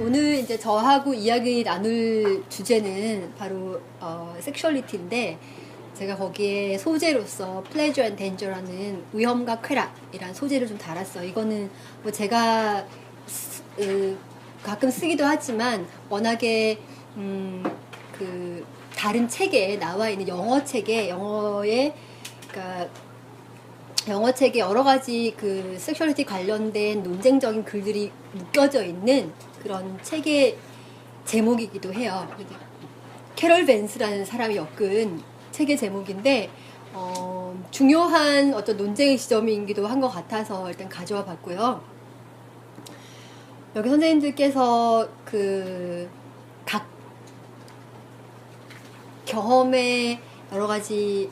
오늘 이제 저하고 이야기 나눌 주제는 바로 섹슈얼리티인데 제가 거기에 소재로서 pleasure and danger라는 위험과 쾌락이란 소재를 좀 달았어요. 이거는 뭐 제가 가끔 쓰기도 하지만 워낙에 그 다른 책에 나와 있는 영어 책에 그러니까 영어 책에 여러 가지 그 섹슈얼리티 관련된 논쟁적인 글들이 묶여져 있는 그런 책의 제목이기도 해요. 캐럴 벤스라는 사람이 엮은 책의 제목인데 중요한 어떤 논쟁의 지점이기도 한 것 같아서 일단 가져와 봤고요. 여기 선생님들께서 그 각 경험의 여러 가지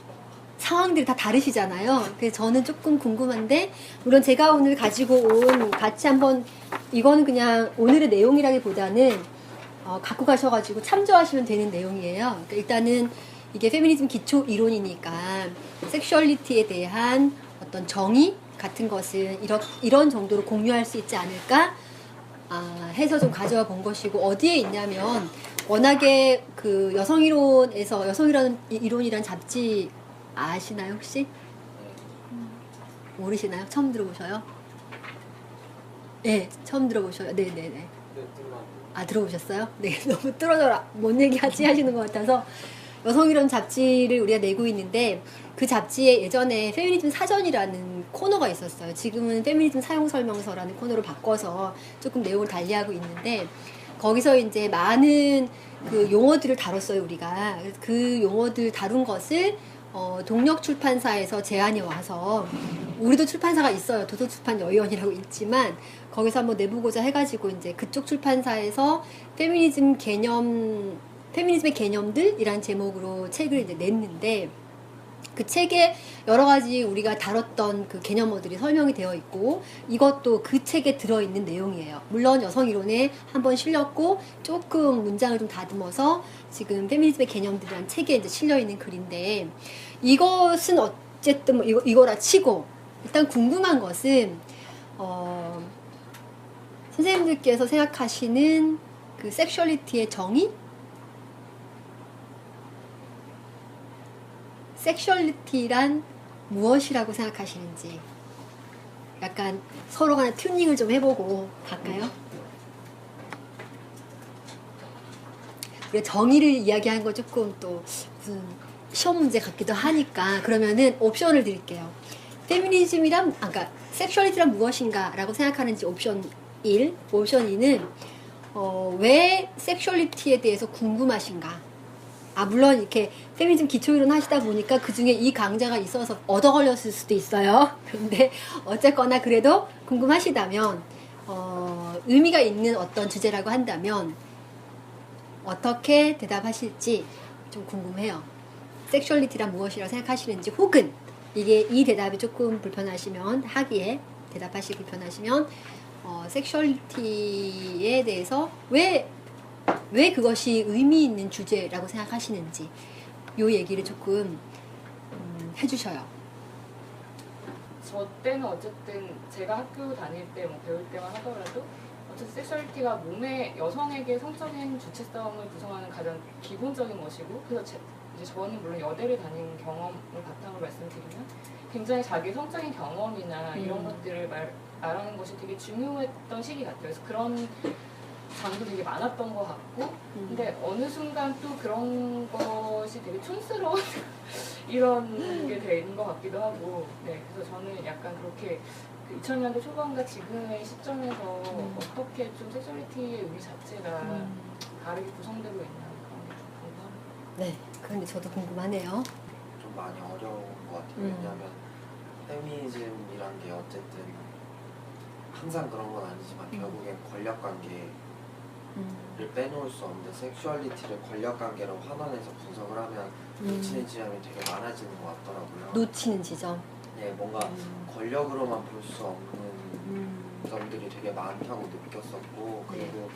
상황들이 다 다르시잖아요. 그래서 저는 조금 궁금한데, 물론 제가 오늘 가지고 온 같이 한번 이거는 그냥 오늘의 내용이라기보다는 갖고 가셔가지고 참조하시면 되는 내용이에요. 그러니까 일단은 이게 페미니즘 기초 이론이니까 섹슈얼리티에 대한 어떤 정의 같은 것은 이런 정도로 공유할 수 있지 않을까 해서 좀 가져와 본 것이고, 어디에 있냐면 워낙에 그 여성이론이란 잡지 아시나요 혹시? 모르시나요? 처음 들어보셔요? 네, 처음 들어보셔요. 네네네. 아, 들어보셨어요? 네, 너무 뚫어져라 뭔 얘기하지 하시는 것 같아서 여성이론 잡지를 우리가 내고 있는데, 그 잡지에 예전에 페미니즘 사전이라는 코너가 있었어요. 지금은 페미니즘 사용설명서라는 코너로 바꿔서 조금 내용을 달리하고 있는데, 거기서 이제 많은 그 용어들을 다뤘어요, 우리가. 그 용어들 다룬 것을 동력 출판사에서 제안이 와서, 우리도 출판사가 있어요. 도서출판여의원이라고 있지만 거기서 한번 내보고자 해가지고 이제 그쪽 출판사에서 페미니즘의 개념들이란 제목으로 책을 이제 냈는데, 그 책에 여러 가지 우리가 다뤘던 그 개념어들이 설명이 되어 있고, 이것도 그 책에 들어있는 내용이에요. 물론 여성이론에 한번 실렸고 조금 문장을 좀 다듬어서 지금 페미니즘의 개념들이란 책에 이제 실려있는 글인데, 이것은 어쨌든 뭐 이거라 치고 일단 궁금한 것은 선생님들께서 생각하시는 그 섹슈얼리티의 정의? 섹슈얼리티란 무엇이라고 생각하시는지 약간 서로 간에 튜닝을 좀 해보고 갈까요? 우리가 정의를 이야기하는 거 조금 또 무슨 시험 문제 같기도 하니까, 그러면은 옵션을 드릴게요. 페미니즘이란, 그러니까 섹슈얼리티란 무엇인가 라고 생각하는지 옵션 1, 옵션 2는 왜 섹슈얼리티에 대해서 궁금하신가? 물론 이렇게 페미니즘 기초이론 하시다 보니까 그 중에 이 강좌가 있어서 얻어 걸렸을 수도 있어요. 근데 어쨌거나 그래도 궁금하시다면 의미가 있는 어떤 주제라고 한다면 어떻게 대답하실지 좀 궁금해요. 섹슈얼리티란 무엇이라고 생각하시는지, 혹은 이 대답이 조금 불편하시면, 하기에 대답하시기 불편하시면 섹슈얼리티에 대해서 왜 그것이 의미 있는 주제라고 생각하시는지 요 얘기를 조금 해주셔요. 저 때는 어쨌든 제가 학교 다닐 때 뭐 배울 때만 하더라도 어쨌든 섹슈얼리티가 몸의 여성에게 성적인 주체성을 구성하는 가장 기본적인 것이고, 그래서 이제 저는 물론 여대를 다닌 경험을 바탕으로 말씀드리면 굉장히 자기 성적인 경험이나 이런 것들을 말하는 것이 되게 중요했던 시기 같아요. 그래서 그런 장도 되게 많았던 것 같고, 근데 어느 순간 또 그런 것이 되게 촌스러운 이런 게 되는 것 같기도 하고, 네, 그래서 저는 약간 그렇게 그 2000년대 초반과 지금의 시점에서 어떻게 좀 섹슈얼리티의 의미 자체가 다르게 구성되고 있나 그런 게 좀 궁금합니다. 네, 그런데 저도 궁금하네요. 좀 많이 어려운 것 같아요. 왜냐하면 페미니즘이란 게 어쨌든 항상 그런 건 아니지만 결국엔 권력관계를 빼놓을 수 없는데, 섹슈얼리티를 권력관계로 환원해서 분석을 하면 놓치는 지점이 되게 많아지는 것 같더라고요. 놓치는 지점. 네, 뭔가 권력으로만 볼 수 없는 점들이 되게 많다고 느꼈었고, 그리고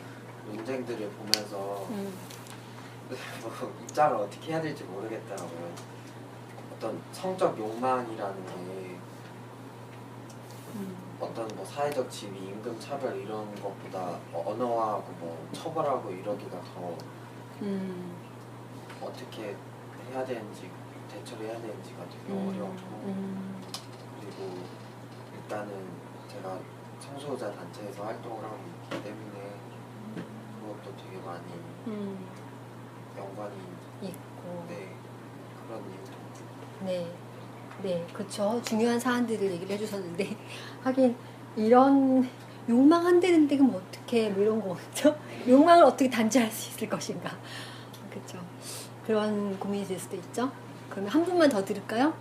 논쟁들을 보면서 뭐 입장을 어떻게 해야 될지 모르겠더라고요. 어떤 성적 욕망이라는 게 어떤 뭐 사회적 지위, 임금 차별 이런 것보다 언어하고 뭐 처벌하고 이러기가 더 어떻게 해야 되는지 대처를 해야 되는지가 되게 어렵고 그리고 일단은 제가 성소유자 단체에서 활동을 하고 있기 때문에 그것도 되게 많이 연관이 있고. 네 그런 이유도 네, 네, 그렇죠. 중요한 사안들을 얘기를 해주셨는데 하긴 이런 욕망한다는데 그럼 어떻게 뭐 이런 거죠? 욕망을 어떻게 단죄할 수 있을 것인가? 그렇죠. 그런 고민이 될 수도 있죠. 그러면 한 분만 더 들을까요?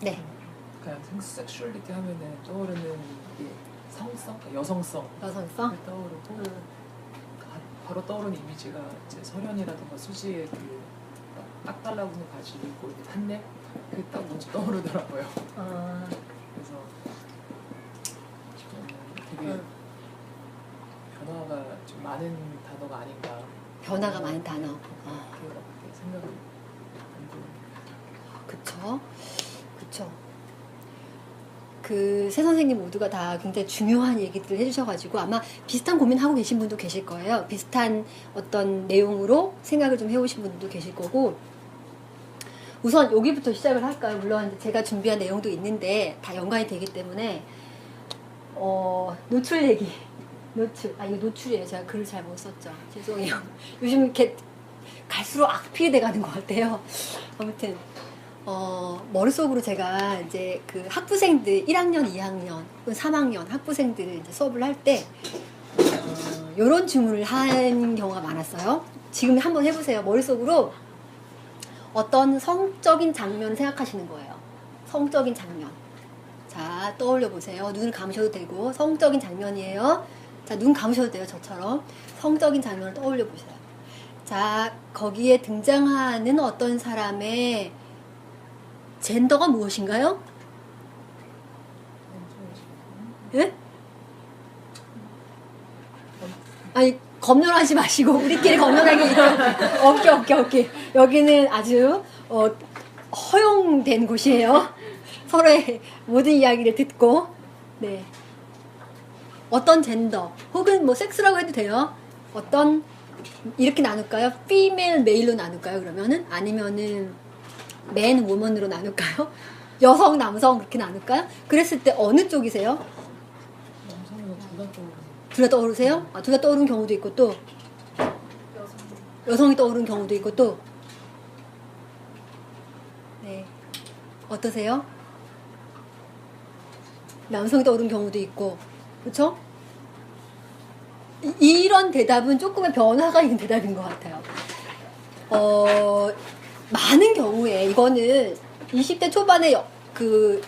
네. 그냥 섹슈얼리티 하면은 떠오르는 게 성성, 그러니까 여성성이 여성성? 떠오르고 바로 떠오르는 이미지가 이제 설현이라든가 수지의 딱 달라붙는 바지 입고 이렇게 탄내 그게 딱 먼저 떠오르더라고요. 아, 그래서 저는 되게 변화가 좀 많은 단어가 아닌가. 변화가 많은 단어. 그렇게 생각을 그쵸. 그쵸. 그 세 선생님 모두가 다 굉장히 중요한 얘기들을 해주셔가지고 아마 비슷한 고민하고 계신 분도 계실 거예요. 비슷한 어떤 내용으로 생각을 좀 해오신 분도 계실 거고 우선 여기부터 시작을 할까요? 물론 제가 준비한 내용도 있는데 다 연관이 되기 때문에 노출 얘기 노출 이거 노출이에요. 제가 글을 잘 못 썼죠. 죄송해요. 요즘 이렇게 갈수록 악필이 돼가는 것 같아요. 아무튼 머릿속으로 제가 이제 그 학부생들 1학년, 2학년, 3학년 학부생들을 이제 수업을 할 때 이런 질문을 한 경우가 많았어요. 지금 한번 해보세요. 머릿속으로 어떤 성적인 장면을 생각하시는 거예요. 성적인 장면. 자, 떠올려 보세요. 눈을 감으셔도 되고 성적인 장면이에요. 자, 눈 감으셔도 돼요. 저처럼 성적인 장면을 떠올려 보세요. 자, 거기에 등장하는 어떤 사람의 젠더가 무엇인가요? 예? 아니, 검열하지 마시고 우리끼리 검열하기 오케이. 여기는 아주 허용된 곳이에요. 서로의 모든 이야기를 듣고 네. 어떤 젠더 혹은 뭐 섹스라고 해도 돼요. 어떤 이렇게 나눌까요? female, male로 나눌까요? 그러면은 아니면은 man, woman으로 나눌까요? 여성, 남성 그렇게 나눌까요? 그랬을 때 어느 쪽이세요? 남성은 둘다 떠오르는. 둘 다 떠오르세요? 둘 다 떠오르는 경우도 있고 또 여성이 떠오르는 경우도 있고 또 네. 어떠세요? 남성이 떠오르는 경우도 있고 그렇죠? 이런 대답은 조금의 변화가 있는 대답인 것 같아요. 많은 경우에 이거는 20대 초반에 그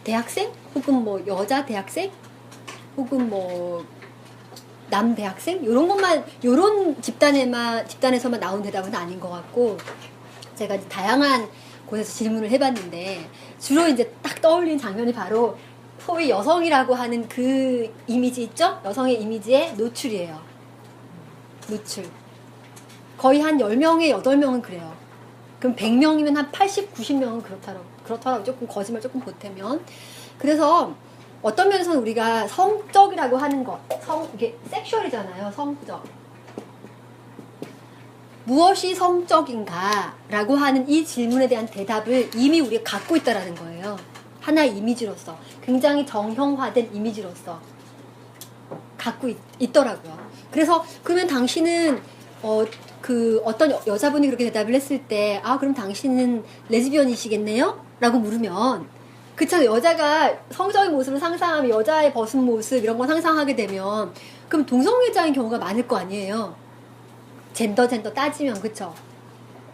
대학생 혹은 뭐 여자 대학생 혹은 뭐 남 대학생 이런 것만 이런 집단에서만 나온 대답은 아닌 것 같고 제가 이제 다양한 곳에서 질문을 해봤는데 주로 이제 딱 떠올리는 장면이 바로 소위 여성이라고 하는 그 이미지 있죠? 여성의 이미지의 노출이에요. 노출. 거의 한 10명에 8명은 그래요. 그럼 100명이면 한 80, 90명은 그렇더라고. 조금 거짓말 조금 보태면. 그래서 어떤 면에서는 우리가 성적이라고 하는 것, 이게 섹슈얼이잖아요. 성적. 무엇이 성적인가? 라고 하는 이 질문에 대한 대답을 이미 우리가 갖고 있다라는 거예요. 하나의 이미지로서. 굉장히 정형화된 이미지로서 갖고 있더라고요. 그래서 그러면 당신은 어떤 여자분이 그렇게 대답을 했을 때 그럼 당신은 레즈비언이시겠네요? 라고 물으면 그렇잖아요. 여자가 성적인 모습을 상상하면 여자의 벗은 모습 이런 거 상상하게 되면 그럼 동성애자인 경우가 많을 거 아니에요. 젠더 따지면 그쵸?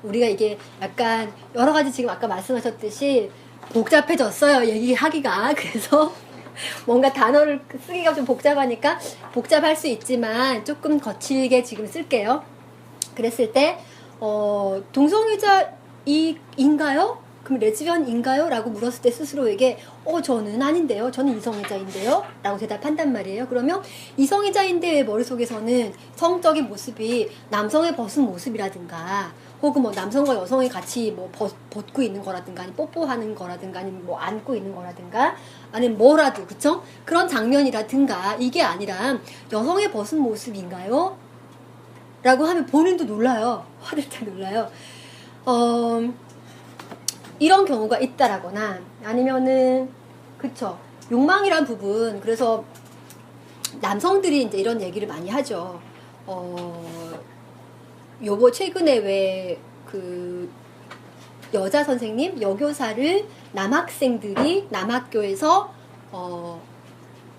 우리가 이게 약간 여러 가지 지금 아까 말씀하셨듯이 복잡해졌어요. 얘기하기가. 그래서 뭔가 단어를 쓰기가 좀 복잡하니까 복잡할 수 있지만 조금 거칠게 지금 쓸게요. 그랬을 때 동성애자인가요? 그럼 레즈비언인가요? 라고 물었을 때 스스로에게 저는 아닌데요. 저는 이성애자인데요. 라고 대답한단 말이에요. 그러면 이성애자인데 머릿속에서는 성적인 모습이 남성의 벗은 모습이라든가 혹은 뭐 남성과 여성이 같이 뭐 벗고 있는 거라든가, 아니면 뽀뽀하는 거라든가, 아니면 뭐 안고 있는 거라든가, 아니면 뭐라도, 그쵸? 그런 장면이라든가, 이게 아니라 여성의 벗은 모습인가요? 라고 하면 본인도 놀라요. 화들 때 놀라요. 이런 경우가 있다라거나, 아니면은, 그쵸. 욕망이란 부분, 그래서 남성들이 이제 이런 얘기를 많이 하죠. 요거 최근에 왜 그 여자 선생님, 여교사를 남학생들이 남학교에서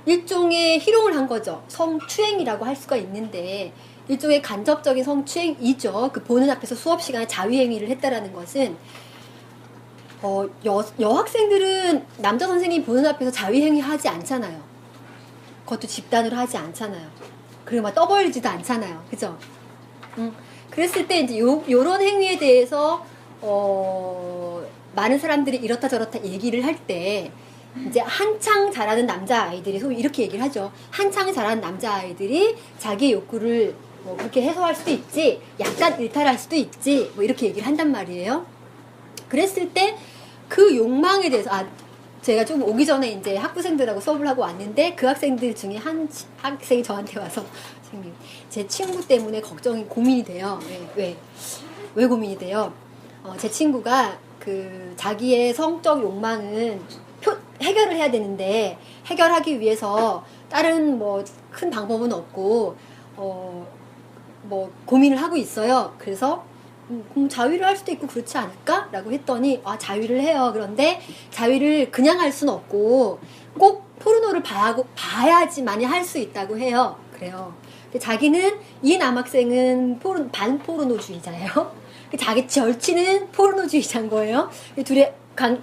일종의 희롱을 한 거죠. 성추행이라고 할 수가 있는데 일종의 간접적인 성추행이죠. 그 보는 앞에서 수업 시간에 자위행위를 했다라는 것은 여학생들은 남자 선생님 보는 앞에서 자위행위 하지 않잖아요. 그것도 집단으로 하지 않잖아요. 그리고 막 떠벌리지도 않잖아요. 그죠? 그랬을 때 이제 요런 행위에 대해서 많은 사람들이 이렇다 저렇다 얘기를 할 때 이제 한창 자라는 남자아이들이 소위 이렇게 얘기를 하죠. 한창 자라는 남자아이들이 자기의 욕구를 뭐 그렇게 해소할 수도 있지, 약간 일탈할 수도 있지, 뭐 이렇게 얘기를 한단 말이에요. 그랬을 때 그 욕망에 대해서, 제가 좀 오기 전에 이제 학부생들하고 수업을 하고 왔는데 그 학생들 중에 한 학생이 저한테 와서 선생님, 제 친구 때문에 고민이 돼요. 왜 고민이 돼요? 제 친구가 그 자기의 성적 욕망은 해결을 해야 되는데 해결하기 위해서 다른 뭐 큰 방법은 없고 뭐 고민을 하고 있어요. 그래서 자위를 할 수도 있고 그렇지 않을까? 라고 했더니 자위를 해요. 그런데 자위를 그냥 할 수는 없고 꼭 포르노를 봐야지만이 할 수 있다고 해요. 그래요. 근데 자기는 이 남학생은 반포르노주의자예요. 자기 절친은 포르노주의자인 거예요. 둘이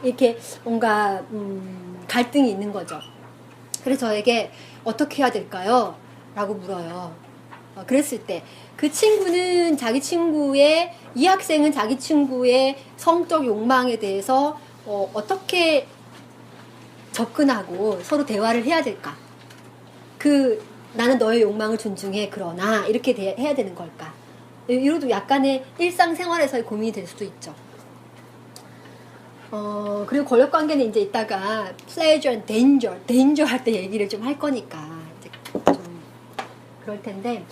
이렇게 뭔가 갈등이 있는 거죠. 그래서 저에게 어떻게 해야 될까요? 라고 물어요. 그랬을 때 그 친구는 이 학생은 자기 친구의 성적 욕망에 대해서 어떻게 접근하고 서로 대화를 해야 될까? 나는 너의 욕망을 존중해. 그러나 이렇게 해야 되는 걸까? 이것도 약간의 일상생활에서의 고민이 될 수도 있죠. 그리고 권력관계는 이제 이따가 pleasure and danger 할 때 얘기를 좀 할 거니까 이제 좀 그럴 텐데,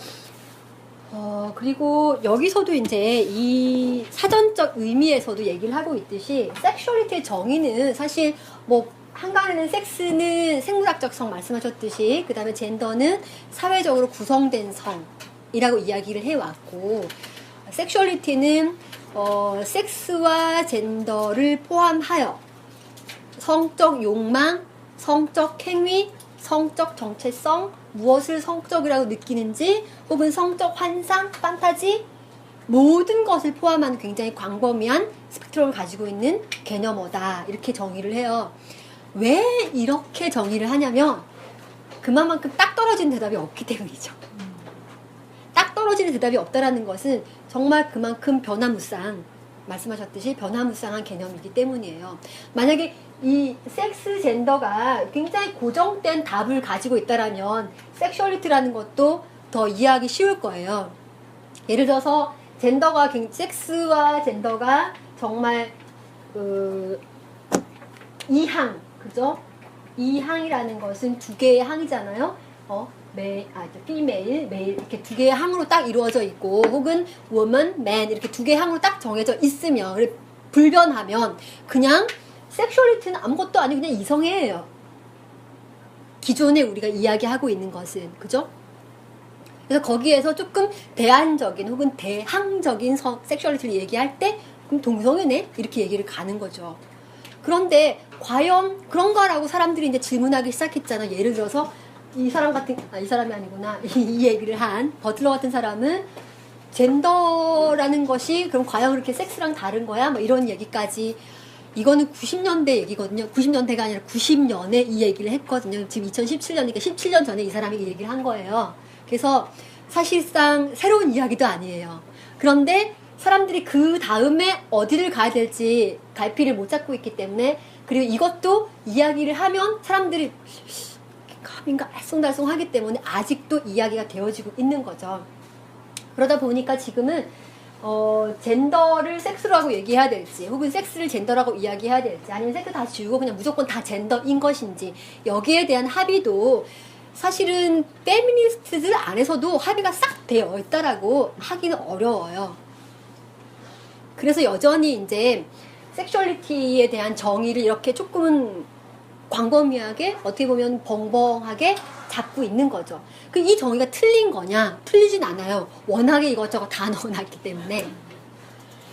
그리고 여기서도 이제 이 사전적 의미에서도 얘기를 하고 있듯이 섹슈얼리티의 정의는 사실 뭐 한간에는 섹스는 생물학적 성 말씀하셨듯이, 그 다음에 젠더는 사회적으로 구성된 성이라고 이야기를 해왔고, 섹슈얼리티는 섹스와 젠더를 포함하여 성적 욕망, 성적 행위, 성적 정체성, 무엇을 성적이라고 느끼는지, 혹은 성적 환상, 판타지, 모든 것을 포함한 굉장히 광범위한 스펙트럼을 가지고 있는 개념어다. 이렇게 정의를 해요. 왜 이렇게 정의를 하냐면 그만큼 딱 떨어지는 대답이 없기 때문이죠. 딱 떨어지는 대답이 없다라는 것은 정말 그만큼 변화무쌍, 말씀하셨듯이 변화무쌍한 개념이기 때문이에요. 만약에 이 섹스 젠더가 굉장히 고정된 답을 가지고 있다라면 섹슈얼리티라는 것도 더 이해하기 쉬울 거예요. 예를 들어서 섹스와 젠더가 정말 이항, 그죠? 이항이라는 것은 두 개의 항이잖아요. female, male 이렇게 두 개의 항으로 딱 이루어져 있고, 혹은 woman, man 이렇게 두 개의 항으로 딱 정해져 있으면, 불변하면 그냥 섹슈얼리티는 아무것도 아니고 그냥 이성애예요. 기존에 우리가 이야기하고 있는 것은, 그죠? 그래서 거기에서 조금 대안적인 혹은 대항적인 섹슈얼리티를 얘기할 때 그럼 동성애네? 이렇게 얘기를 가는 거죠. 그런데 과연 그런가라고 사람들이 이제 질문하기 시작했잖아. 예를 들어서 이 사람이 아니구나. 이 얘기를 한 버틀러 같은 사람은 젠더라는 것이 그럼 과연 그렇게 섹스랑 다른 거야? 뭐 이런 얘기까지. 이거는 90년대 얘기거든요. 90년대가 아니라 90년에 이 얘기를 했거든요. 지금 2017년이니까 17년 전에 이 사람이 이 얘기를 한 거예요. 그래서 사실상 새로운 이야기도 아니에요. 그런데 사람들이 그 다음에 어디를 가야 될지 갈피를 못 잡고 있기 때문에, 그리고 이것도 이야기를 하면 사람들이 감인가 알쏭달쏭 하기 때문에 아직도 이야기가 되어지고 있는 거죠. 그러다 보니까 지금은 젠더를 섹스라고 얘기해야 될지, 혹은 섹스를 젠더라고 이야기해야 될지, 아니면 섹스 다 지우고 그냥 무조건 다 젠더인 것인지, 여기에 대한 합의도 사실은 페미니스트들 안에서도 합의가 싹 되어 있다라고 하기는 어려워요. 그래서 여전히 이제 섹슈얼리티에 대한 정의를 이렇게 조금은 광범위하게, 어떻게 보면 벙벙하게 잡고 있는 거죠. 이 정의가 틀린 거냐? 틀리진 않아요. 워낙에 이것저것 다 넣어놨기 때문에.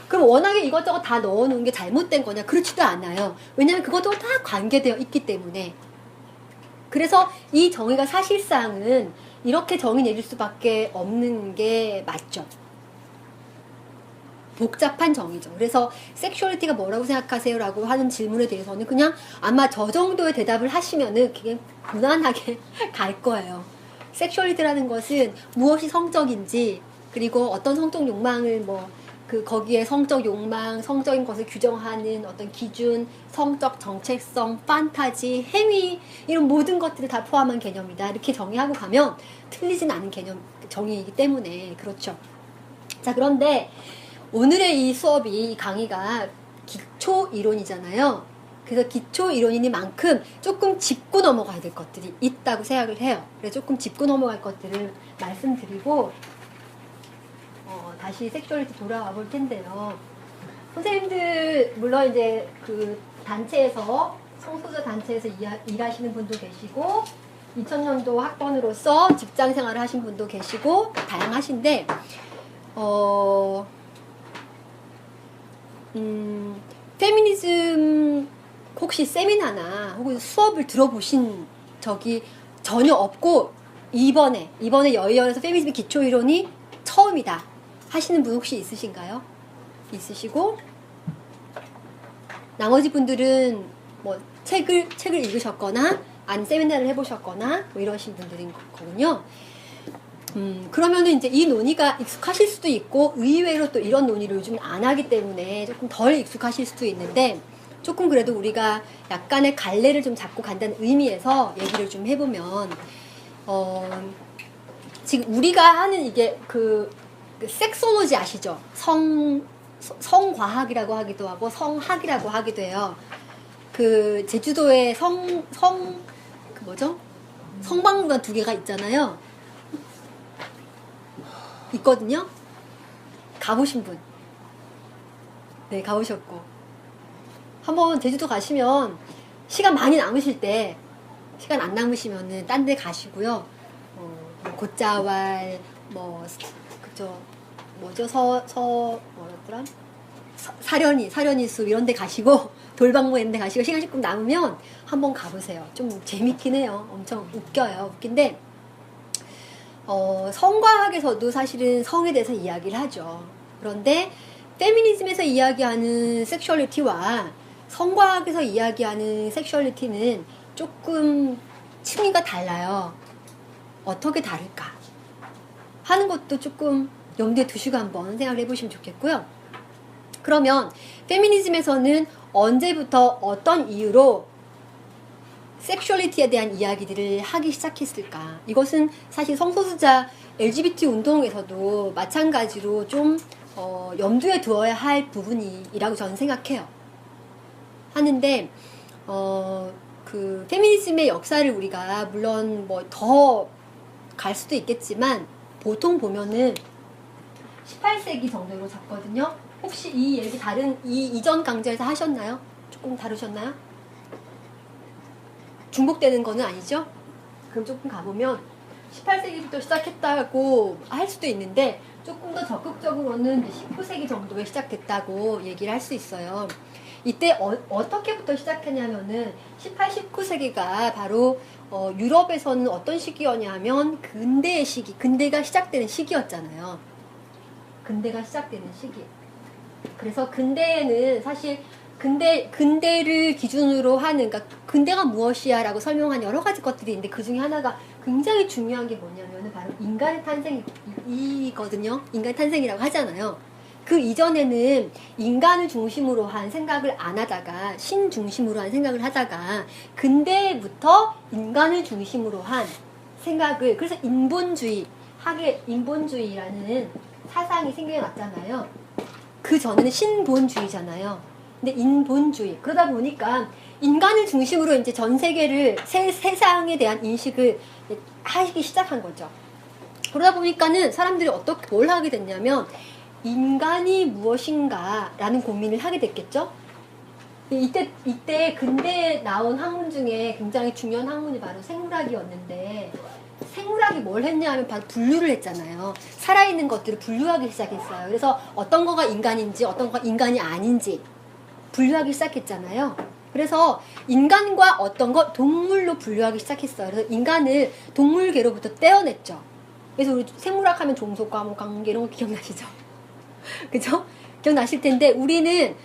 그럼 워낙에 이것저것 다 넣어놓은 게 잘못된 거냐? 그렇지도 않아요. 왜냐하면 그것도 다 관계되어 있기 때문에. 그래서 이 정의가 사실상은 이렇게 정의 내릴 수밖에 없는 게 맞죠. 복잡한 정의죠. 그래서 섹슈얼리티가 뭐라고 생각하세요? 라고 하는 질문에 대해서는 그냥 아마 저 정도의 대답을 하시면은 그게 무난하게 갈 거예요. 섹슈얼리티라는 것은 무엇이 성적인지, 그리고 어떤 성적 욕망을 거기에 성적 욕망, 성적인 것을 규정하는 어떤 기준, 성적 정체성, 판타지, 행위, 이런 모든 것들을 다 포함한 개념이다. 이렇게 정의하고 가면 틀리진 않은 정의이기 때문에 그렇죠. 자, 그런데 오늘의 이 수업이, 이 강의가 기초 이론이잖아요. 그래서 기초 이론이니만큼 조금 짚고 넘어가야 될 것들이 있다고 생각을 해요. 그래서 조금 짚고 넘어갈 것들을 말씀드리고 다시 섹슈얼리티 돌아와 볼 텐데요. 선생님들 물론 이제 그 단체에서, 성소수자 단체에서 일하시는 분도 계시고 2000년도 학번으로서 직장 생활을 하신 분도 계시고 다양하신데 페미니즘 혹시 세미나나 혹은 수업을 들어보신 적이 전혀 없고 이번에 여의연에서 페미니즘 기초 이론이 처음이다 하시는 분 혹시 있으신가요? 있으시고 나머지 분들은 책을 읽으셨거나 아니면 세미나를 해보셨거나 이러신 분들인 거군요. 그러면은 이제 이 논의가 익숙하실 수도 있고, 의외로 또 이런 논의를 요즘 안 하기 때문에 조금 덜 익숙하실 수도 있는데, 조금 그래도 우리가 약간의 갈래를 좀 잡고 간다는 의미에서 얘기를 좀 해보면, 지금 우리가 하는 이게 그 섹솔로지 아시죠? 성과학이라고 하기도 하고, 성학이라고 하기도 해요. 그 제주도에 성박물관 2개가 있잖아요. 있거든요. 가보신 분. 네, 가보셨고. 한번 제주도 가시면 시간 많이 남으실 때, 시간 안 남으시면은 딴 데 가시고요. 곶자왈, 뭐였더라? 사려니 숲 이런 데 가시고, 돌방모 이런 데 가시고, 시간 조금 남으면 한번 가보세요. 좀 재밌긴 해요. 엄청 웃겨요. 웃긴데, 성과학에서도 사실은 성에 대해서 이야기를 하죠. 그런데 페미니즘에서 이야기하는 섹슈얼리티와 성과학에서 이야기하는 섹슈얼리티는 조금 층위가 달라요. 어떻게 다를까 하는 것도 조금 염두에 두시고 한번 생각을 해보시면 좋겠고요. 그러면 페미니즘에서는 언제부터 어떤 이유로 섹슈얼리티에 대한 이야기들을 하기 시작했을까? 이것은 사실 성소수자 LGBT 운동에서도 마찬가지로 좀 염두에 두어야 할 부분이라고 저는 생각해요. 하는데 그 페미니즘의 역사를 우리가 물론 더 갈 수도 있겠지만 보통 보면은 18세기 정도로 잡거든요. 혹시 이 얘기 이전 강좌에서 하셨나요? 조금 다루셨나요? 중복되는 거는 아니죠? 그럼 조금 가보면 18세기부터 시작했다고 할 수도 있는데 조금 더 적극적으로는 19세기 정도에 시작됐다고 얘기를 할 수 있어요. 이때 어떻게부터 시작했냐면은 18, 19세기가 바로 유럽에서는 어떤 시기였냐면 근대의 시기, 근대가 시작되는 시기였잖아요. 근대가 시작되는 시기. 그래서 근대에는 사실 근대를 기준으로 하는, 그러니까 근대가 무엇이야 라고 설명한 여러 가지 것들이 있는데 그 중에 하나가 굉장히 중요한 게 뭐냐면 바로 인간의 탄생이거든요. 인간의 탄생이라고 하잖아요. 그 이전에는 인간을 중심으로 한 생각을 안 하다가 신 중심으로 한 생각을 하다가 근대부터 인간을 중심으로 한 생각을, 그래서 인본주의라는 사상이 생겨났잖아요. 그 전에는 신본주의잖아요. 근데 인본주의. 그러다 보니까 인간을 중심으로 이제 전 세계를, 세상에 대한 인식을 하기 시작한 거죠. 그러다 보니까는 사람들이 어떻게, 뭘 하게 됐냐면, 인간이 무엇인가라는 고민을 하게 됐겠죠? 이때 근대에 나온 학문 중에 굉장히 중요한 학문이 바로 생물학이었는데, 생물학이 뭘 했냐 하면 바로 분류를 했잖아요. 살아있는 것들을 분류하기 시작했어요. 그래서 어떤 거가 인간인지 어떤 거가 인간이 아닌지 분류하기 시작했잖아요. 그래서 인간과 어떤 거 동물로 분류하기 시작했어요. 그래서 인간을 동물계로부터 떼어냈죠. 그래서 우리 생물학 하면 종속과 뭐 관계 이런 거 기억나시죠? 그죠? 기억나실 텐데 우리는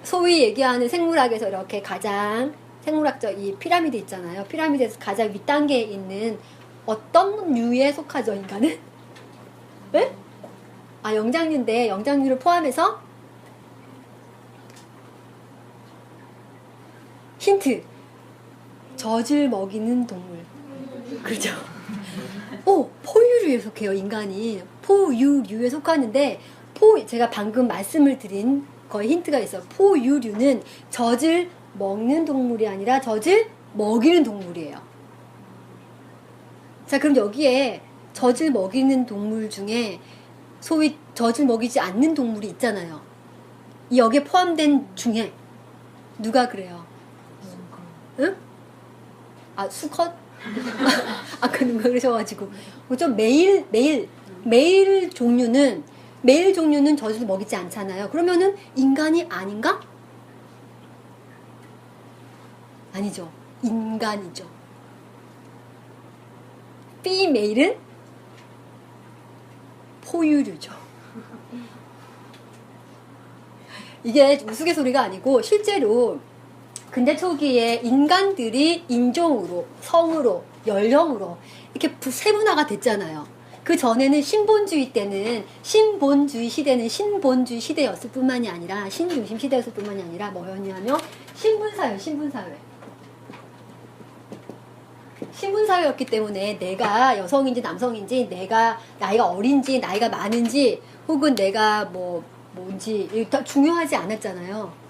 소위 얘기하는 생물학에서 이렇게 가장 생물학적 이 피라미드 있잖아요. 피라미드에서 가장 윗단계에 있는 어떤 류에 속하죠, 인간은? 네? 아, 영장류인데 영장류를 포함해서 힌트. 젖을 먹이는 동물. 그렇죠? 포유류에 속해요, 인간이. 포유류에 속하는데 제가 방금 말씀을 드린 거의 힌트가 있어요. 포유류는 젖을 먹는 동물이 아니라 젖을 먹이는 동물이에요. 자, 그럼 여기에 젖을 먹이는 동물 중에 소위 젖을 먹이지 않는 동물이 있잖아요. 이 여기에 포함된 중에 누가 그래요? 응? 아, 수컷? 아까 그러셔가지고 좀 메일 종류는 젖을 먹이지 않잖아요. 그러면은 인간이 아닌가? 아니죠. 인간이죠. 피메일은 포유류죠. 이게 우스갯소리가 아니고 실제로 근대 초기에 인간들이 인종으로, 성으로, 연령으로 이렇게 세분화가 됐잖아요. 그 전에는 신본주의 시대는 신본주의 시대였을 뿐만이 아니라 신중심 시대였을 뿐만이 아니라 뭐였냐면 신분사회였기 때문에 내가 여성인지 남성인지, 내가 나이가 어린지 나이가 많은지, 혹은 내가 뭔지 다 중요하지 않았잖아요.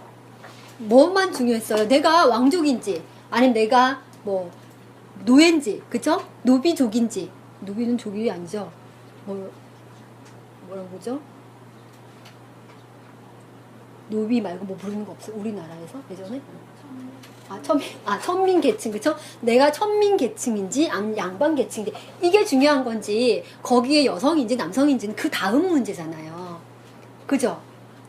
뭐만 중요했어요? 내가 왕족인지, 아니면 내가 노예인지, 그쵸? 노비족인지. 노비는 족이 아니죠? 뭐라고 그러죠? 노비 말고 뭐 부르는 거 없어요? 우리나라에서 예전에? 천민 계층, 그쵸? 내가 천민 계층인지 양반 계층인지 이게 중요한 건지, 거기에 여성인지 남성인지는 그 다음 문제잖아요. 그죠?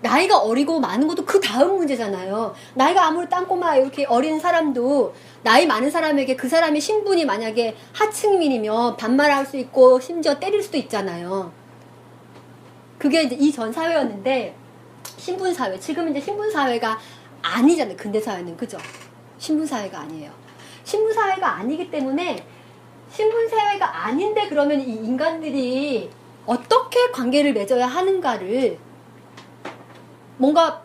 나이가 어리고 많은 것도 그 다음 문제잖아요. 나이가 아무리 땅꼬마 이렇게 어린 사람도 나이 많은 사람에게 그 사람의 신분이 만약에 하층민이면 반말할 수 있고 심지어 때릴 수도 있잖아요. 그게 이제 이전 사회였는데, 신분사회, 지금 이제 신분사회가 아니잖아요. 근대사회는. 그죠? 신분사회가 아니에요. 신분사회가 아니기 때문에, 신분사회가 아닌데 그러면 이 인간들이 어떻게 관계를 맺어야 하는가를 뭔가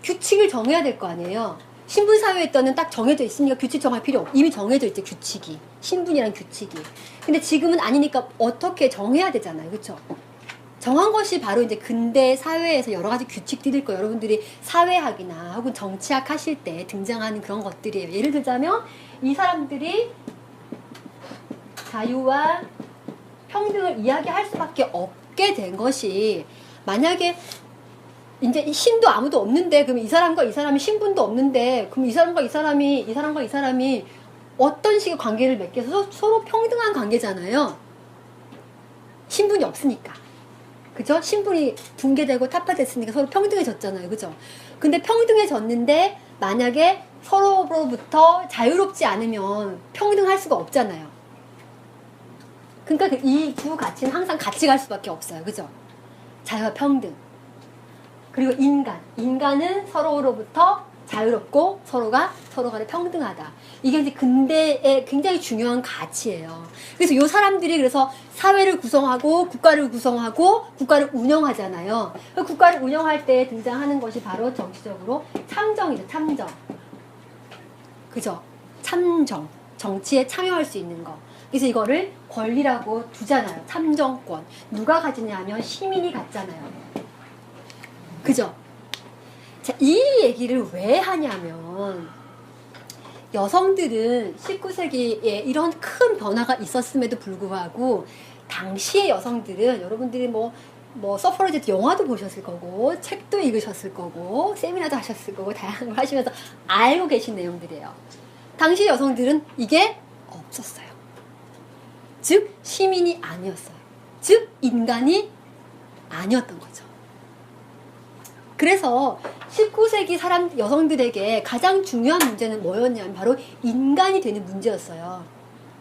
규칙을 정해야 될 거 아니에요. 신분사회에 있다는 딱 정해져 있으니까 규칙 정할 필요 없고, 이미 정해져 있죠, 규칙이. 신분이란 규칙이. 근데 지금은 아니니까 어떻게 정해야 되잖아요. 그쵸? 정한 것이 바로 이제 근대 사회에서 여러 가지 규칙들일 거예요. 여러분들이 사회학이나 혹은 정치학 하실 때 등장하는 그런 것들이에요. 예를 들자면 이 사람들이 자유와 평등을 이야기할 수밖에 없게 된 것이, 만약에 이제 신도 아무도 없는데, 그럼 이 사람과 이 사람이 신분도 없는데, 그럼 이 사람과 이 사람이 어떤 식의 관계를 맺게 해서 서로 평등한 관계잖아요. 신분이 없으니까. 그죠? 신분이 붕괴되고 타파됐으니까 서로 평등해졌잖아요. 그죠? 근데 평등해졌는데 만약에 서로로부터 자유롭지 않으면 평등할 수가 없잖아요. 그러니까 이 두 가치는 항상 같이 갈 수밖에 없어요. 그죠? 자유와 평등. 그리고 인간은 서로로부터 자유롭고 서로 간에 평등하다. 이게 이제 근대의 굉장히 중요한 가치예요. 그래서 이 사람들이 그래서 사회를 구성하고 국가를 운영하잖아요. 국가를 운영할 때 등장하는 것이 바로 정치적으로 참정이죠. 참정. 그죠? 참정. 정치에 참여할 수 있는 거. 그래서 이거를 권리라고 두잖아요. 참정권. 누가 가지냐면 시민이 갖잖아요. 그죠? 자, 이 얘기를 왜 하냐면 여성들은 19세기에 이런 큰 변화가 있었음에도 불구하고 당시의 여성들은 여러분들이 뭐 서퍼러지트 영화도 보셨을 거고 책도 읽으셨을 거고 세미나도 하셨을 거고 다양한 걸 하시면서 알고 계신 내용들이에요. 당시 여성들은 이게 없었어요. 즉 시민이 아니었어요. 즉 인간이 아니었던 거죠. 그래서 19세기 여성들에게 가장 중요한 문제는 뭐였냐면 바로 인간이 되는 문제였어요.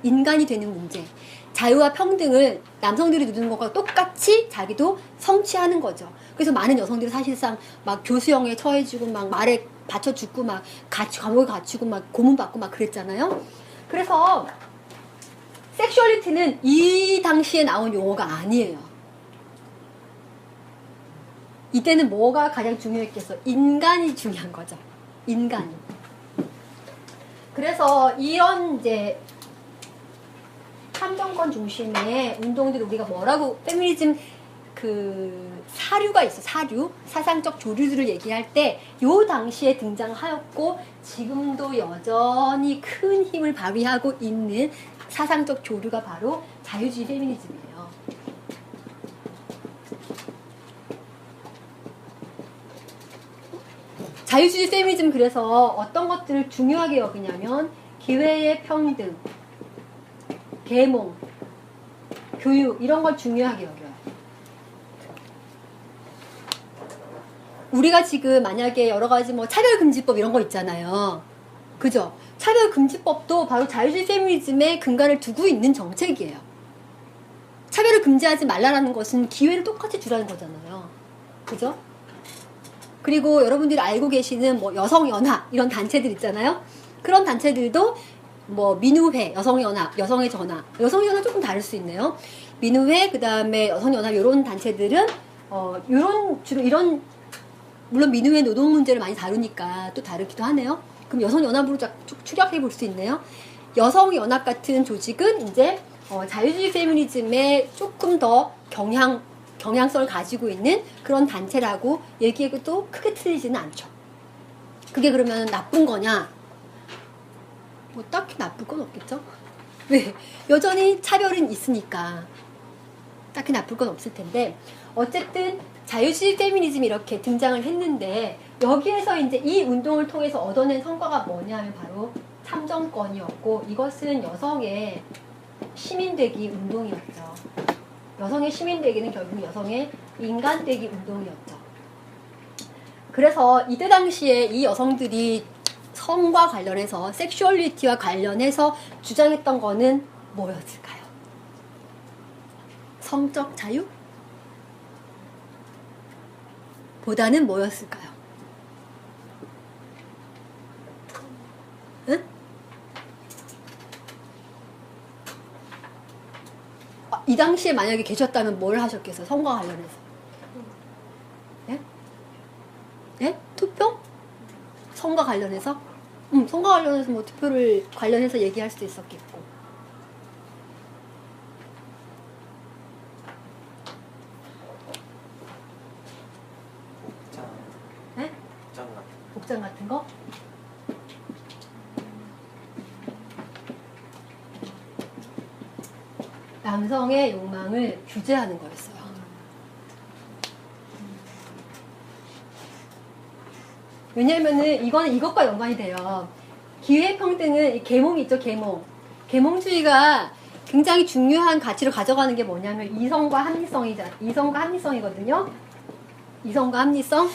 인간이 되는 문제. 자유와 평등을 남성들이 누리는 것과 똑같이 자기도 성취하는 거죠. 그래서 많은 여성들이 사실상 막 교수형에 처해지고 막 말에 받쳐 죽고 막 감옥에 갇히고 막 고문받고 막 그랬잖아요. 그래서 섹슈얼리티는 이 당시에 나온 용어가 아니에요. 이때는 뭐가 가장 중요했겠어? 인간이 중요한 거죠. 인간이. 그래서 이런 이제 참정권 중심의 운동들을 우리가 뭐라고 페미니즘 그 사류가 있어. 사류. 사상적 조류들을 얘기할 때 요 당시에 등장하였고 지금도 여전히 큰 힘을 발휘하고 있는 사상적 조류가 바로 자유주의 페미니즘이에요. 자유주의 페미니즘 그래서 어떤 것들을 중요하게 여기냐면 기회의 평등, 계몽, 교육 이런 걸 중요하게 여겨요. 우리가 지금 만약에 여러 가지 뭐 차별금지법 이런 거 있잖아요. 그죠? 차별금지법도 바로 자유주의 페미니즘의 근간을 두고 있는 정책이에요. 차별을 금지하지 말라라는 것은 기회를 똑같이 주라는 거잖아요. 그죠? 그리고 여러분들이 알고 계시는 뭐 여성연합 이런 단체들 있잖아요. 그런 단체들도 뭐 민우회, 여성연합, 여성의 전화, 여성연합 조금 다를 수 있네요. 민우회, 그 다음에 여성연합 이런 단체들은 주로 이런 물론 민우회 노동 문제를 많이 다루니까 또 다르기도 하네요. 그럼 여성연합으로 추격해 볼 수 있네요. 여성연합 같은 조직은 이제 자유주의 페미니즘에 조금 더 경향성을 가지고 있는 그런 단체라고 얘기해도 크게 틀리지는 않죠. 그게 그러면 나쁜 거냐? 뭐 딱히 나쁠 건 없겠죠? 왜? 여전히 차별은 있으니까 딱히 나쁠 건 없을 텐데 어쨌든 자유주의 페미니즘이 이렇게 등장을 했는데 여기에서 이제 이 운동을 통해서 얻어낸 성과가 뭐냐면 바로 참정권이었고 이것은 여성의 시민되기 운동이었죠. 여성의 시민되기는 결국 여성의 인간되기 운동이었죠. 그래서 이때 당시에 이 여성들이 성과 관련해서 섹슈얼리티와 관련해서 주장했던 거는 뭐였을까요? 성적 자유? 보다는 뭐였을까요? 응? 이 당시에 만약에 계셨다면 뭘 하셨겠어요? 성과 관련해서. 예? 예? 투표? 성과 관련해서? 성과 관련해서 뭐 투표를 관련해서 얘기할 수도 있었겠고. 예? 복장 같은 거? 남성의 욕망을 규제하는 거였어요. 왜냐면은 이거는 이것과 연관이 돼요. 기회평등은 계몽이 있죠, 계몽. 계몽주의가 굉장히 중요한 가치를 가져가는 게 뭐냐면 이성과 합리성이거든요. 이성과 합리성.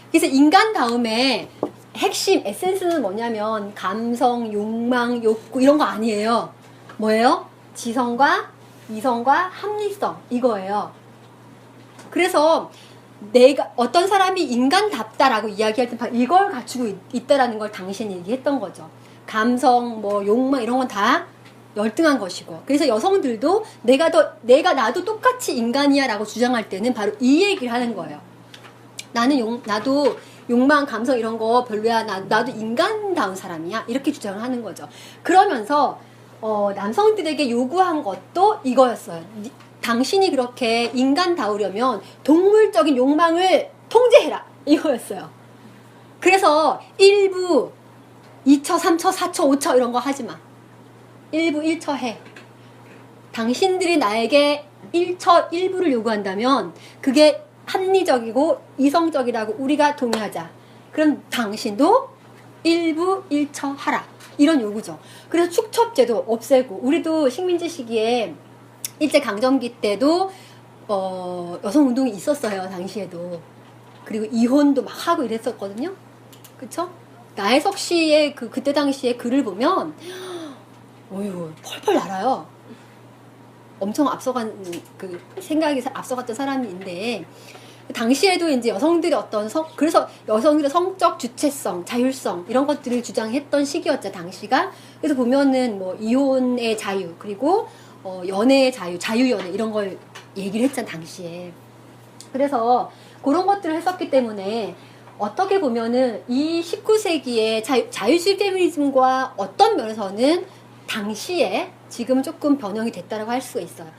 그래서 인간 다음에 핵심 에센스는 뭐냐면 감성, 욕망, 욕구 이런 거 아니에요. 뭐예요? 지성과 이성과 합리성 이거예요. 그래서 내가 어떤 사람이 인간답다라고 이야기할 때 이걸 갖추고 있다라는 걸 당신이 얘기했던 거죠. 감성, 뭐 욕망 이런 건 다 열등한 것이고. 그래서 여성들도 나도 똑같이 인간이야라고 주장할 때는 바로 이 얘기를 하는 거예요. 나도 욕망, 감성 이런 거 별로야. 나도 인간다운 사람이야. 이렇게 주장을 하는 거죠. 그러면서 남성들에게 요구한 것도 이거였어요. 당신이 그렇게 인간다우려면 동물적인 욕망을 통제해라. 이거였어요. 그래서 1부, 2처, 3처, 4처, 5처 이런 거 하지 마. 1부, 1처 해. 당신들이 나에게 1처, 1부를 요구한다면 그게 합리적이고 이성적이라고 우리가 동의하자. 그럼 당신도 1부, 1처 하라. 이런 요구죠. 그래서 축첩제도 없애고, 우리도 식민지 시기에 일제강점기 때도 여성운동이 있었어요. 당시에도. 그리고 이혼도 막 하고 이랬었거든요. 그쵸? 나혜석 씨의 그때 당시에 글을 보면 어휴 펄펄 날아요. 엄청 앞서간 생각이 앞서갔던 사람인데, 당시에도 이제 여성들의 그래서 여성들의 성적 주체성, 자율성 이런 것들을 주장했던 시기였죠, 당시가. 그래서 보면은 뭐 이혼의 자유, 그리고 연애의 자유, 자유연애 이런 걸 얘기를 했잖아, 당시에. 그래서 그런 것들을 했었기 때문에 어떻게 보면은 이 19세기의 자유주의 페미니즘과 어떤 면에서는 당시에 지금 조금 변형이 됐다고 할 수가 있어요.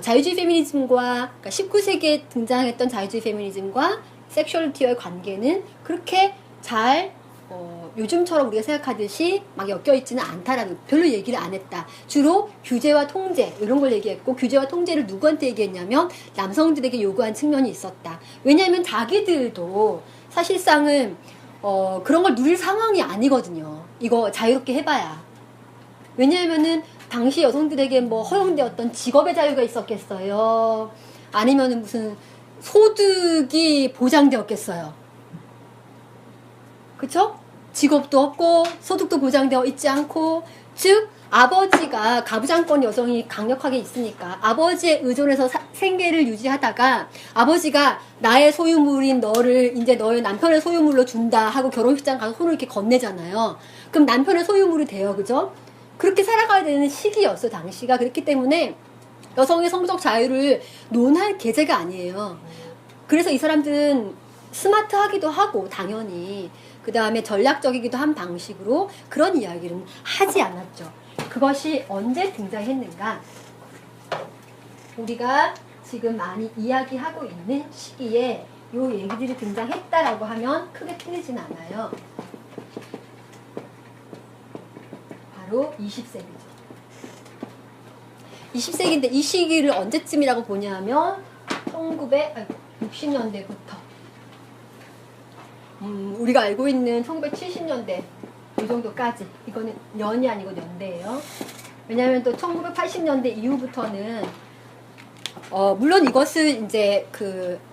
자유주의 페미니즘과, 그러니까 19세기에 등장했던 자유주의 페미니즘과 섹슈얼리티와의 관계는 그렇게 잘 요즘처럼 우리가 생각하듯이 막 엮여있지는 않다라는, 별로 얘기를 안 했다. 주로 규제와 통제 이런 걸 얘기했고, 규제와 통제를 누구한테 얘기했냐면 남성들에게 요구한 측면이 있었다. 왜냐하면 자기들도 사실상은 그런 걸 누릴 상황이 아니거든요. 이거 자유롭게 해봐야. 왜냐하면은 당시 여성들에게 뭐 허용되었던 직업의 자유가 있었겠어요? 아니면은 무슨 소득이 보장되었겠어요? 그쵸? 직업도 없고 소득도 보장되어 있지 않고, 즉 아버지가 가부장권 여성이 강력하게 있으니까 아버지에 의존해서 생계를 유지하다가 아버지가 나의 소유물인 너를 이제 너의 남편의 소유물로 준다 하고 결혼식장 가서 손을 이렇게 건네잖아요. 그럼 남편의 소유물이 돼요. 그죠? 그렇게 살아가야 되는 시기였어, 당시가. 그렇기 때문에 여성의 성적 자유를 논할 계제가 아니에요. 그래서 이 사람들은 스마트하기도 하고, 당연히 그 다음에 전략적이기도 한 방식으로 그런 이야기는 하지 않았죠. 그것이 언제 등장했는가? 우리가 지금 많이 이야기하고 있는 시기에 요 얘기들이 등장했다라고 하면 크게 틀리진 않아요. 바로 20세기죠. 20세기인데 이 시기를 언제쯤이라고 보냐면 1960년대부터 우리가 알고 있는 1970년대 이 정도까지. 이거는 년이 아니고 년대예요. 왜냐하면 또 1980년대 이후부터는 물론 이것을 이제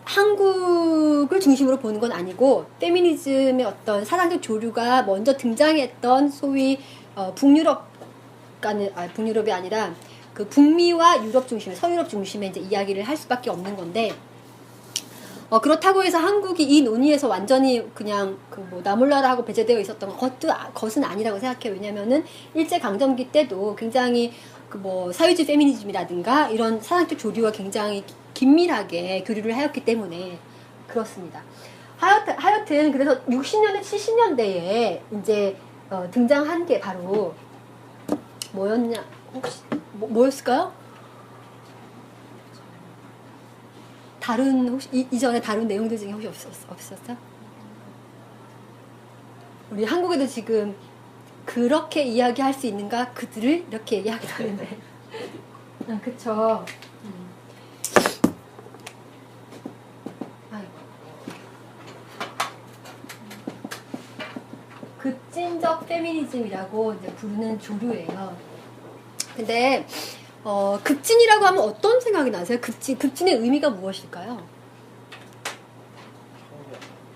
한국을 중심으로 보는 건 아니고, 페미니즘의 어떤 사상적 조류가 먼저 등장했던 소위 북유럽이 아니라 그 북미와 유럽 중심의, 서유럽 중심의 이제 이야기를 할 수밖에 없는 건데, 그렇다고 해서 한국이 이 논의에서 완전히 그냥 나몰라라하고 배제되어 있었던 것은 아니라고 생각해요. 왜냐면은 일제강점기 때도 굉장히 사회주의 페미니즘이라든가 이런 사상적 조류와 굉장히 긴밀하게 교류를 하였기 때문에 그렇습니다. 하여튼 그래서 60년대, 70년대에 이제 등장한 게 바로 뭐였냐? 혹시 뭐였을까요? 혹시 이전에 다른 내용들 중에 혹시 없었어? 우리 한국에도 지금 그렇게 이야기할 수 있는가? 그들을 이렇게 얘기하기도 하는데. 그쵸. 아이고. 급진적 페미니즘이라고 이제 부르는 조류예요. 근데 급진이라고 하면 어떤 생각이 나세요? 급진의 의미가 무엇일까요?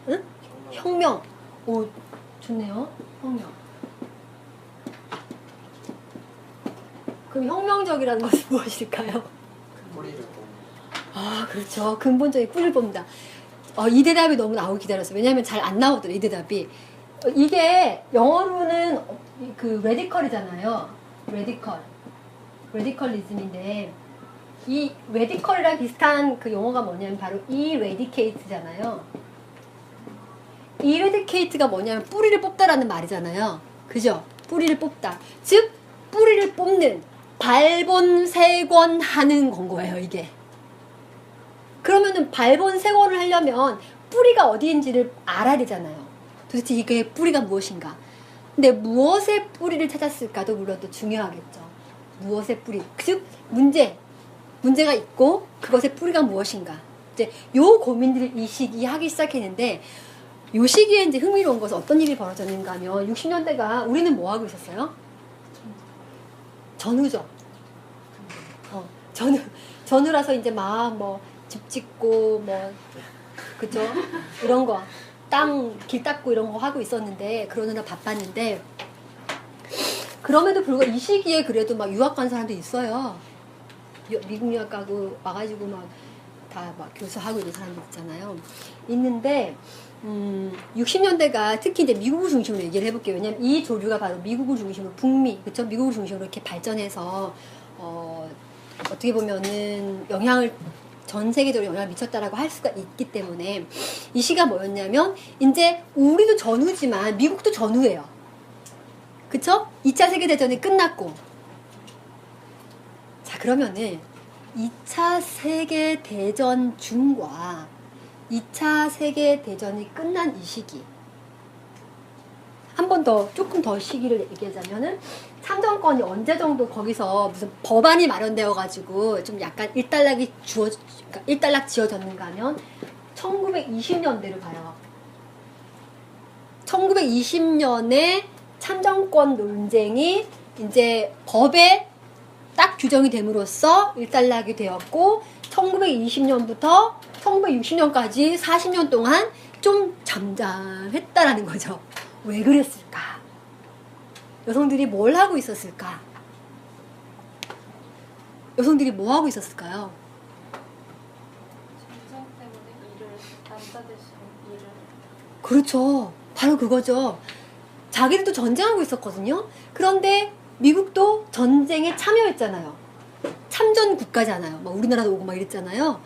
응? 혁명. 오, 좋네요. 혁명. 그럼 혁명적이라는 것은 무엇일까요? 뿌리를 뽑는. 아, 그렇죠. 근본적인 꿀을 뽑는다. 이 대답이 너무 나오기 기다렸어요. 왜냐하면 잘 안 나오더라고요, 이 대답이. 이게 영어로는 레디컬이잖아요. 레디컬리즘인데, 이 레디컬이랑 비슷한 그 용어가 뭐냐면 바로 이레디케이트잖아요. 이레디케이트가 뭐냐면 뿌리를 뽑다라는 말이잖아요. 그죠? 뿌리를 뽑다. 즉 뿌리를 뽑는 발본색원하는 건 거예요, 이게. 그러면은 발본색원을 하려면 뿌리가 어디인지를 알아야 되잖아요. 도대체 이게 뿌리가 무엇인가? 근데 무엇의 뿌리를 찾았을까도 물론 또 중요하겠죠. 무엇의 뿌리, 즉 문제가 있고 그것의 뿌리가 무엇인가. 이제 요 고민들을 이 시기에 하기 시작했는데, 요 시기에 이제 흥미로운 것은 어떤 일이 벌어졌는가 하면 60년대가 우리는 뭐 하고 있었어요? 전후죠. 전후라서 이제 막 뭐 집 짓고 뭐 그죠? 이런 거 땅 길 닦고 이런 거 하고 있었는데, 그러느라 바빴는데, 그럼에도 불구하고 이 시기에 그래도 막 유학 간 사람도 있어요. 미국 유학 가고 와가지고 막 다 막 교수하고 이런 사람들 있잖아요. 있는데 60년대가 특히 이제 미국을 중심으로 얘기를 해볼게요. 왜냐면 이 조류가 바로 미국을 중심으로 북미, 그쵸? 미국을 중심으로 이렇게 발전해서 어떻게 보면은 전 세계적으로 영향을 미쳤다라고 할 수가 있기 때문에, 이 시가 뭐였냐면, 이제 우리도 전후지만 미국도 전후예요. 그쵸? 2차 세계대전이 끝났고. 자, 그러면은 2차 세계대전 중과 2차 세계대전이 끝난 이 시기, 한 번 더 조금 더 시기를 얘기하자면은, 참정권이 언제 정도 거기서 무슨 법안이 마련되어 가지고 좀 약간 일단락이 그러니까 일단락 지어졌는가 하면 1920년대를 봐요. 1920년에 참정권 논쟁이 이제 법에 딱 규정이 됨으로써 일단락이 되었고, 1920년부터 1960년까지 40년 동안 좀 잠잠했다라는 거죠. 왜 그랬을까? 여성들이 뭘 하고 있었을까? 여성들이 뭐 하고 있었을까요? 전쟁 때문에 남자들 일을. 그렇죠. 바로 그거죠. 자기들도 전쟁하고 있었거든요. 그런데 미국도 전쟁에 참여했잖아요. 참전 국가잖아요. 막 우리나라도 오고 막 이랬잖아요.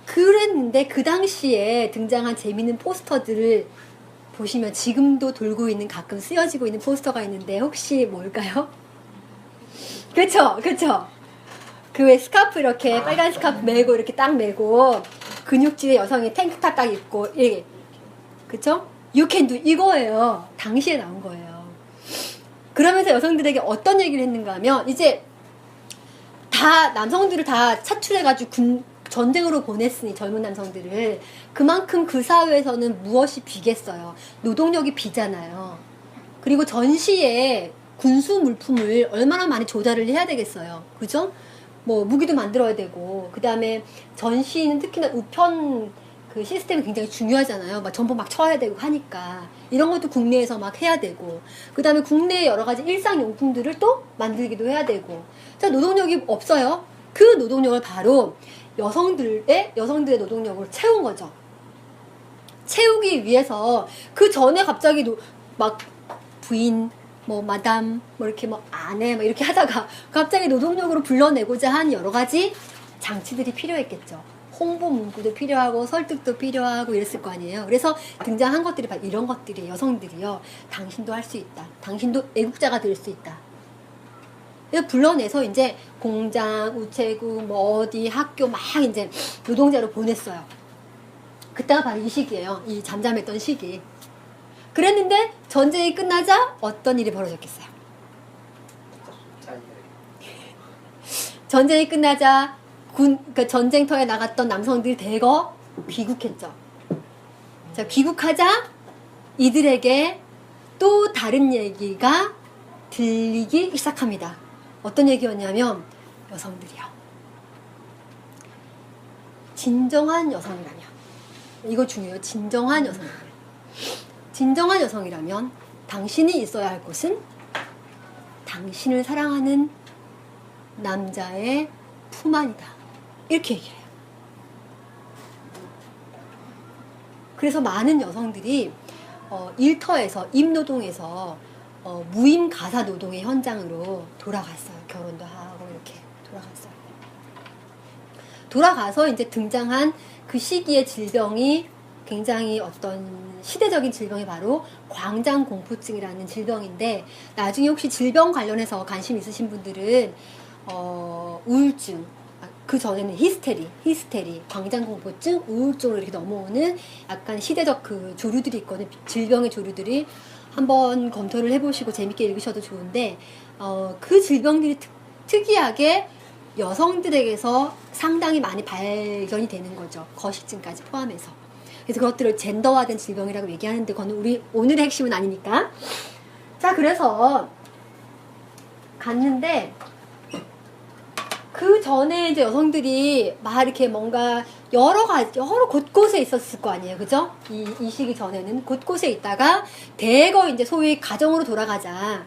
그랬는데 그 당시에 등장한 재미있는 포스터들을 보시면 지금도 돌고 있는, 가끔 쓰여지고 있는 포스터가 있는데, 혹시 뭘까요? 그쵸? 그 왜 스카프 이렇게 빨간 스카프 메고 이렇게 딱 메고 근육질의 여성이 탱크탑 딱 입고 이렇게, 그쵸? You can do 이거예요. 당시에 나온 거예요. 그러면서 여성들에게 어떤 얘기를 했는가 하면, 이제 다 남성들을 다 차출해가지고 전쟁으로 보냈으니, 젊은 남성들을, 그만큼 그 사회에서는 무엇이 비겠어요? 노동력이 비잖아요. 그리고 전시에 군수 물품을 얼마나 많이 조달을 해야 되겠어요. 그죠? 뭐 무기도 만들어야 되고, 그 다음에 전시는 특히나 우편 그 시스템이 굉장히 중요하잖아요. 막 전부 막 쳐야 되고 하니까 이런 것도 국내에서 막 해야 되고, 그 다음에 국내에 여러 가지 일상용품들을 또 만들기도 해야 되고. 자, 노동력이 없어요. 그 노동력을 바로 여성들의 노동력으로 채운 거죠. 채우기 위해서 그 전에 갑자기 막 부인, 뭐 마담, 뭐 이렇게 뭐 아내, 뭐 이렇게 하다가 갑자기 노동력으로 불러내고자 한 여러 가지 장치들이 필요했겠죠. 홍보 문구도 필요하고 설득도 필요하고 이랬을 거 아니에요. 그래서 등장한 것들이 바로 이런 것들이, 여성들이요, 당신도 할 수 있다, 당신도 애국자가 될 수 있다, 불러내서 이제 공장, 우체국, 뭐 어디 학교 막 이제 노동자로 보냈어요. 그때가 바로 이 시기예요. 이 잠잠했던 시기. 그랬는데 전쟁이 끝나자 어떤 일이 벌어졌겠어요? 전쟁이 끝나자 그러니까 전쟁터에 나갔던 남성들이 대거 귀국했죠. 자, 귀국하자 이들에게 또 다른 얘기가 들리기 시작합니다. 어떤 얘기였냐면, 여성들이요, 진정한 여성이라면, 이거 중요해요. 진정한 여성이라면 당신이 있어야 할 곳은 당신을 사랑하는 남자의 품 안이다. 이렇게 얘기를 해요. 그래서 많은 여성들이 일터에서, 임노동에서 무임 가사 노동의 현장으로 돌아갔어요. 결혼도 하고 이렇게 돌아갔어요. 돌아가서 이제 등장한 그 시기의 질병이 굉장히 어떤 시대적인 질병이 바로 광장공포증이라는 질병인데, 나중에 혹시 질병 관련해서 관심 있으신 분들은 우울증, 그 전에는 히스테리, 광장공포증, 우울증으로 이렇게 넘어오는 약간 시대적 그 조류들이 있거든요. 질병의 조류들이 한번 검토를 해보시고 재밌게 읽으셔도 좋은데, 그 질병들이 특이하게 여성들에게서 상당히 많이 발견이 되는 거죠. 거식증까지 포함해서. 그래서 그것들을 젠더화된 질병이라고 얘기하는데, 그건 우리 오늘의 핵심은 아니니까. 자, 그래서 갔는데, 그 전에 이제 여성들이 막 이렇게 뭔가 여러 곳곳에 있었을 거 아니에요. 그죠? 이 시기 전에는 곳곳에 있다가 대거 이제 소위 가정으로 돌아가자.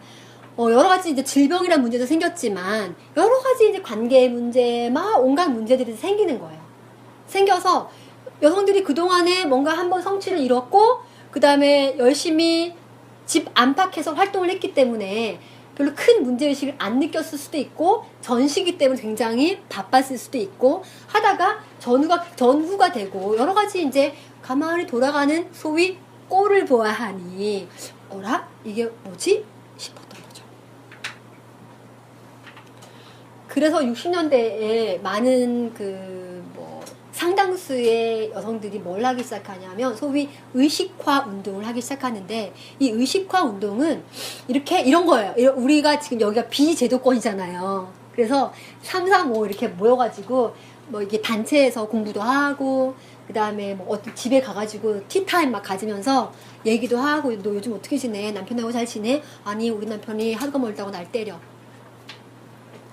여러 가지 이제 질병이란 문제도 생겼지만, 여러 가지 이제 관계 문제, 막 온갖 문제들이 생기는 거예요. 생겨서 여성들이 그동안에 뭔가 한번 성취를 이뤘고, 그 다음에 열심히 집 안팎에서 활동을 했기 때문에 별로 큰 문제의식을 안 느꼈을 수도 있고, 전시기 때문에 굉장히 바빴을 수도 있고, 하다가 전후가 되고, 여러 가지 이제 가만히 돌아가는 소위 꼴을 보아하니, 어라? 이게 뭐지? 싶었던 거죠. 그래서 60년대에 많은 상당수의 여성들이 뭘 하기 시작하냐면 소위 의식화 운동을 하기 시작하는데, 이 의식화 운동은 이런 거예요. 우리가 지금 여기가 비제도권이잖아요. 그래서 335 이렇게 모여가지고 뭐 이게 단체에서 공부도 하고, 그 다음에 뭐 어떤 집에 가가지고 티타임 막 가지면서 얘기도 하고, 너 요즘 어떻게 지내? 남편하고 잘 지내? 아니, 우리 남편이 하루가 멀다고 날 때려.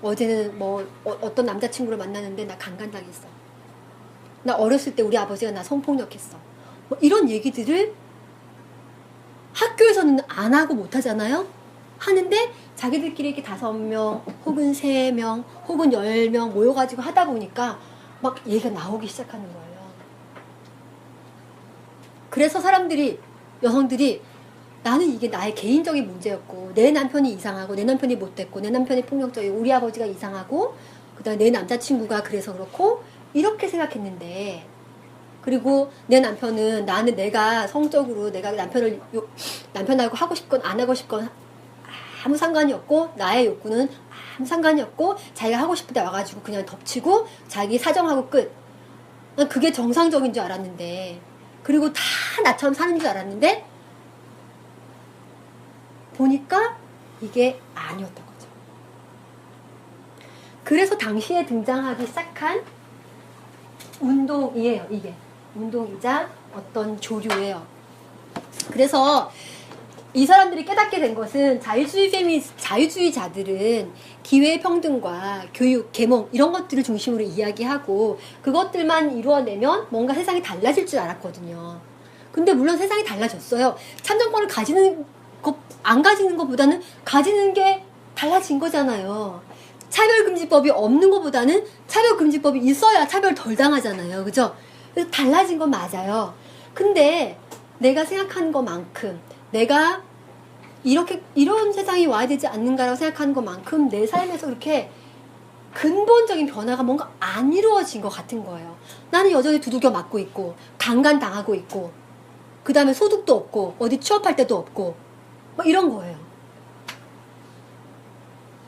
어제는 뭐 어떤 남자친구를 만나는데 나 강간당했어. 나 어렸을 때 우리 아버지가 나 성폭력했어. 뭐 이런 얘기들을 학교에서는 안 하고 못 하잖아요? 하는데 자기들끼리 이렇게 5명, 혹은 3명, 혹은 10명 모여가지고 하다 보니까 막 얘기가 나오기 시작하는 거예요. 그래서 여성들이 나는 이게 나의 개인적인 문제였고, 내 남편이 이상하고, 내 남편이 못됐고, 내 남편이 폭력적이고, 우리 아버지가 이상하고, 그 다음에 내 남자친구가 그래서 그렇고, 이렇게 생각했는데, 그리고 내 남편은 내가 성적으로 내가 남편하고 하고 싶건 안 하고 싶건 아무 상관이 없고, 나의 욕구는 아무 상관이 없고, 자기가 하고 싶을 때 와가지고 그냥 덮치고 자기 사정하고 끝. 난 그게 정상적인 줄 알았는데, 그리고 다 나처럼 사는 줄 알았는데 보니까 이게 아니었던 거죠. 그래서 당시에 등장하기 시작한 운동이에요. 이게 운동이자 어떤 조류예요. 그래서 이 사람들이 깨닫게 된 것은, 자유주의자들은 기회평등과 교육, 계몽 이런 것들을 중심으로 이야기하고, 그것들만 이루어내면 뭔가 세상이 달라질 줄 알았거든요. 근데 물론 세상이 달라졌어요. 참정권을 안 가지는 것보다는 가지는 게 달라진 거잖아요. 차별금지법이 없는 것보다는 차별금지법이 있어야 차별 덜 당하잖아요. 그죠? 그래서 달라진 건 맞아요. 근데 내가 생각한 것만큼, 내가 이런 세상이 와야 되지 않는가라고 생각하는 것만큼 내 삶에서 그렇게 근본적인 변화가 뭔가 안 이루어진 것 같은 거예요. 나는 여전히 두들겨 맞고 있고, 강간당하고 있고, 그 다음에 소득도 없고, 어디 취업할 때도 없고, 뭐 이런 거예요.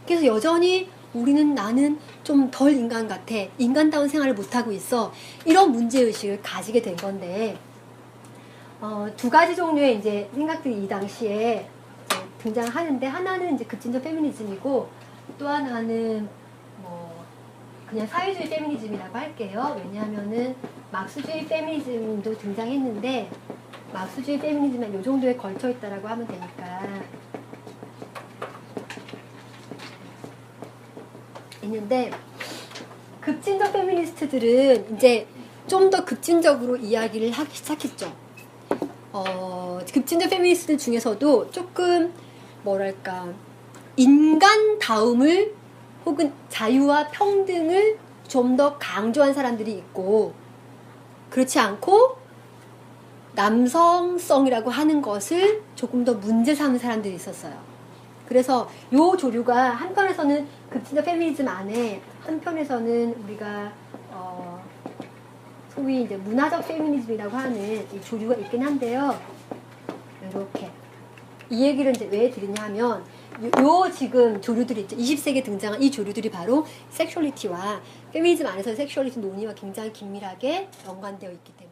그래서 여전히 나는 좀 덜 인간 같아. 인간다운 생활을 못하고 있어. 이런 문제의식을 가지게 된 건데, 2가지 종류의 이제 생각들이 이 당시에 이제 등장하는데, 하나는 이제 급진적 페미니즘이고, 또 하나는 그냥 사회주의 페미니즘이라고 할게요. 왜냐하면은 막스주의 페미니즘도 등장했는데, 막스주의 페미니즘은 이 정도에 걸쳐 있다라고 하면 되니까. 있는데, 급진적 페미니스트들은 이제 좀 더 급진적으로 이야기를 하기 시작했죠. 급진적 페미니스트들 중에서도 조금 인간다움을 혹은 자유와 평등을 좀 더 강조한 사람들이 있고, 그렇지 않고 남성성이라고 하는 것을 조금 더 문제 삼는 사람들이 있었어요. 그래서 요 조류가 한편에서는 급진적 페미니즘 안에, 한편에서는 우리가 소위 이제 문화적 페미니즘이라고 하는 이 조류가 있긴 한데요. 이렇게 이 얘기를 이제 왜 드리냐 하면 요 지금 조류들이 있죠. 20세기에 등장한 이 조류들이 바로 섹슈얼리티와 페미니즘 안에서 섹슈얼리티 논의와 굉장히 긴밀하게 연관되어 있기 때문에